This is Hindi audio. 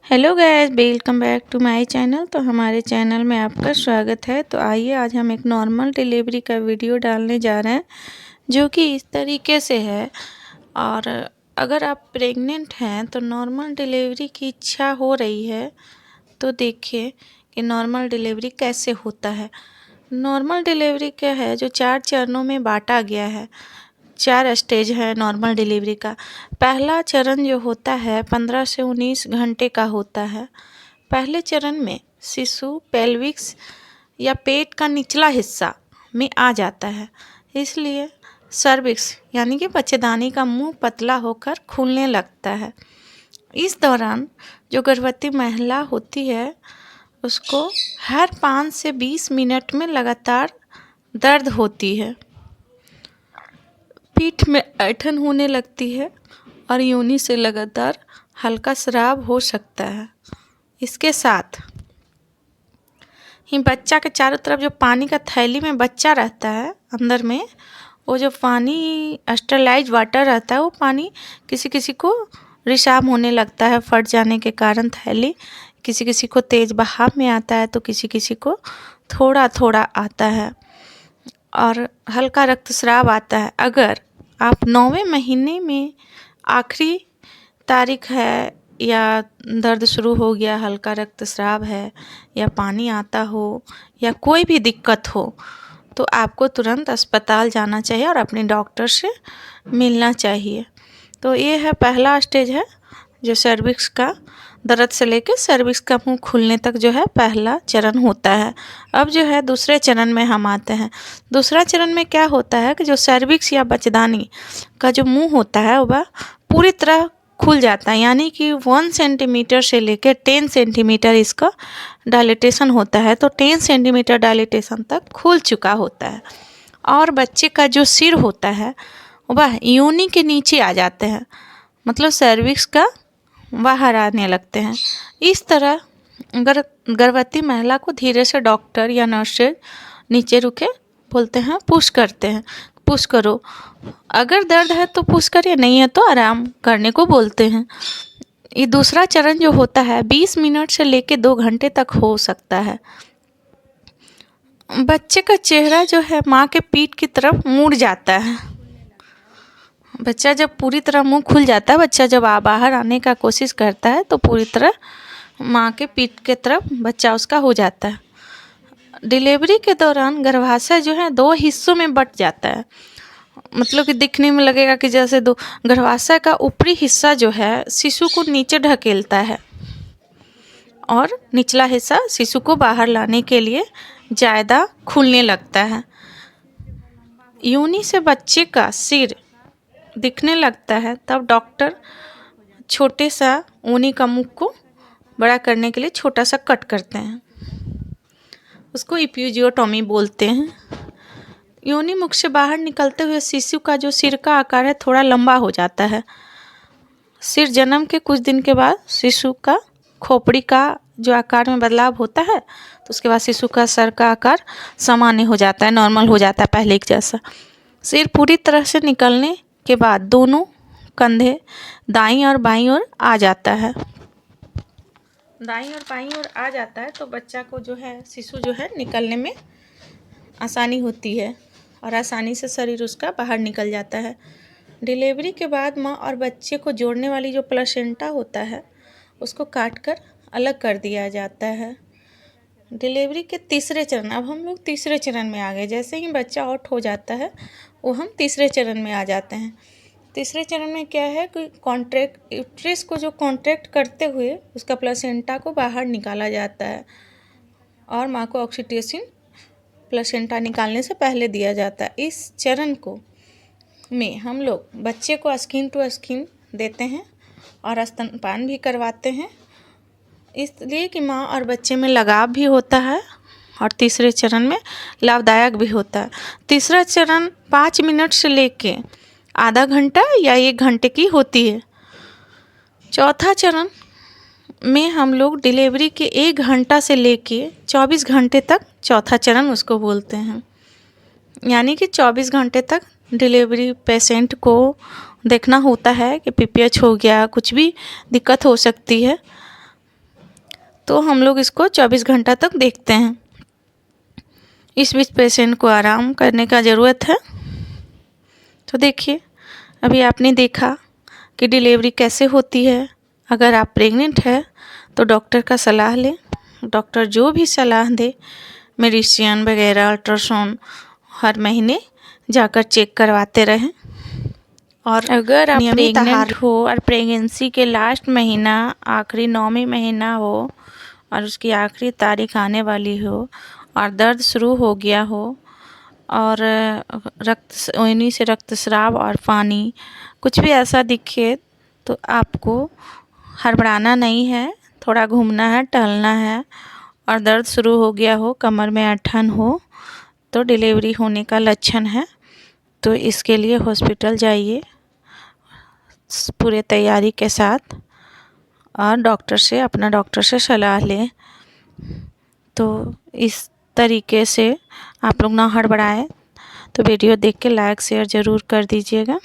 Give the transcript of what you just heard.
Hello guys, welcome back to my channel. तो हमारे चैनल में आपका स्वागत है। तो आइए आज हम एक नॉर्मल डिलीवरी का वीडियो डालने जा रहे हैं जो कि इस तरीके से है। और अगर आप प्रेग्नेंट हैं तो नॉर्मल डिलीवरी की इच्छा हो रही है तो देखिए कि नॉर्मल डिलीवरी कैसे होता है। नॉर्मल डिलीवरी क्या है जो 4 चरणों में बांटा गया है। 4 स्टेज है नॉर्मल डिलीवरी का। पहला चरण जो होता है 15 से 19 घंटे का होता है। पहले चरण में शिशु पेल्विक्स या पेट का निचला हिस्सा में आ जाता है, इसलिए सर्विक्स यानी कि बच्चेदानी का मुंह पतला होकर खुलने लगता है। इस दौरान जो गर्भवती महिला होती है उसको हर 5 से 20 मिनट में लगातार दर्द होती है, पीठ में ऐंठन होने लगती है और योनि से लगातार हल्का स्राव हो सकता है। इसके साथ ही बच्चा के चारों तरफ जो पानी का थैली में बच्चा रहता है अंदर में, वो जो पानी स्टरलाइज वाटर रहता है वो पानी किसी किसी को रिसाव होने लगता है फट जाने के कारण थैली, किसी किसी को तेज़ बहाव में आता है तो किसी किसी को थोड़ा थोड़ा आता है और हल्का रक्तस्राव आता है। अगर आप 9वें महीने में आखिरी तारीख है या दर्द शुरू हो गया, हल्का रक्तस्राव है या पानी आता हो या कोई भी दिक्कत हो तो आपको तुरंत अस्पताल जाना चाहिए और अपने डॉक्टर से मिलना चाहिए। तो ये है पहला स्टेज है जो सर्विक्स का दर्द से लेकर सर्विक्स का मुंह खुलने तक जो है पहला चरण होता है। अब जो है दूसरे चरण में हम आते हैं। दूसरा चरण में क्या होता है कि जो सर्विक्स या बच्चेदानी का जो मुंह होता है वह पूरी तरह खुल जाता है, यानी कि 1 सेंटीमीटर से लेकर 10 सेंटीमीटर इसका डायलिटेशन होता है। तो 10 सेंटीमीटर डायलिटेशन तक खुल चुका होता है और बच्चे का जो सिर होता है वह योनि के नीचे आ जाते हैं, मतलब सर्विक्स का बाहर आने लगते हैं। इस तरह गर्भवती महिला को धीरे से डॉक्टर या नर्सेज नीचे रुके बोलते हैं, पुश करते हैं, पुश करो। अगर दर्द है तो पुश करिए, नहीं है तो आराम करने को बोलते हैं। ये दूसरा चरण जो होता है 20 मिनट से लेकर 2 घंटे तक हो सकता है। बच्चे का चेहरा जो है माँ के पीठ की तरफ मुड़ जाता है। बच्चा जब पूरी तरह मुंह खुल जाता है, बच्चा जब बाहर आने का कोशिश करता है तो पूरी तरह माँ के पीठ के तरफ बच्चा उसका हो जाता है। डिलीवरी के दौरान गर्भाशय जो है 2 हिस्सों में बट जाता है, मतलब कि दिखने में लगेगा कि जैसे दो गर्भाशय का ऊपरी हिस्सा जो है शिशु को नीचे ढकेलता है और निचला हिस्सा शिशु को बाहर लाने के लिए ज़्यादा खुलने लगता है। योनि से बच्चे का सिर दिखने लगता है तब डॉक्टर छोटे सा ऊनी का मुख को बड़ा करने के लिए छोटा सा कट करते हैं, उसको इप्यूजियोटॉमी बोलते हैं। योनि मुख से बाहर निकलते हुए शिशु का जो सिर का आकार है थोड़ा लंबा हो जाता है। सिर जन्म के कुछ दिन के बाद शिशु का खोपड़ी का जो आकार में बदलाव होता है तो उसके बाद शिशु का सर का आकार सामान्य हो जाता है, नॉर्मल हो जाता है पहले के जैसा। सिर पूरी तरह से निकलने के बाद दोनों कंधे दाईं और बाईं ओर आ जाता है। दाईं और बाईं ओर आ जाता है तो बच्चा को जो है शिशु जो है निकलने में आसानी होती है और आसानी से शरीर उसका बाहर निकल जाता है। डिलीवरी के बाद माँ और बच्चे को जोड़ने वाली जो प्लेसेंटा होता है उसको काट कर अलग कर दिया जाता है। डिलीवरी के तीसरे चरण, अब हम लोग तीसरे चरण में आ गए। जैसे ही बच्चा आउट हो जाता है वो हम तीसरे चरण में आ जाते हैं। तीसरे चरण में क्या है कि कॉन्ट्रैक्ट यूट्रस को जो कॉन्ट्रैक्ट करते हुए उसका प्लेसेंटा को बाहर निकाला जाता है और माँ को ऑक्सीटोसिन प्लेसेंटा निकालने से पहले दिया जाता है। इस चरण को में हम लोग बच्चे को स्किन टू स्किन देते हैं और स्तनपान भी करवाते हैं, इसलिए कि माँ और बच्चे में लगाव भी होता है और तीसरे चरण में लाभदायक भी होता है। तीसरा चरण 5 मिनट से लेके आधा घंटा या 1 घंटे की होती है। चौथा चरण में हम लोग डिलीवरी के 1 घंटा से लेके 24 घंटे तक चौथा चरण उसको बोलते हैं, यानी कि 24 घंटे तक डिलीवरी पेशेंट को देखना होता है कि पीपीएच हो गया, कुछ भी दिक्कत हो सकती है। तो हम लोग इसको 24 घंटा तक देखते हैं। इस बीच पेशेंट को आराम करने का ज़रूरत है। तो देखिए, अभी आपने देखा कि डिलीवरी कैसे होती है। अगर आप प्रेग्नेंट है तो डॉक्टर का सलाह लें। डॉक्टर जो भी सलाह दे, मेडिसिन वगैरह, अल्ट्रासाउंड, हर महीने जाकर चेक करवाते रहें। और अगर आप प्रेग्नेंट हो और प्रेगनेंसी के लास्ट महीना, आखिरी 9वें महीना हो और उसकी आखिरी तारीख आने वाली हो और दर्द शुरू हो गया हो और योनि से रक्तस्राव और पानी कुछ भी ऐसा दिखे, तो आपको हड़बड़ाना नहीं है, थोड़ा घूमना है, टहलना है। और दर्द शुरू हो गया हो, कमर में ऐंठन हो, तो डिलीवरी होने का लक्षण है। तो इसके लिए हॉस्पिटल जाइए पूरे तैयारी के साथ और अपना डॉक्टर से सलाह लें। तो इस तरीके से आप लोग ना हड़बड़ाएं। तो वीडियो देख के लाइक शेयर ज़रूर कर दीजिएगा।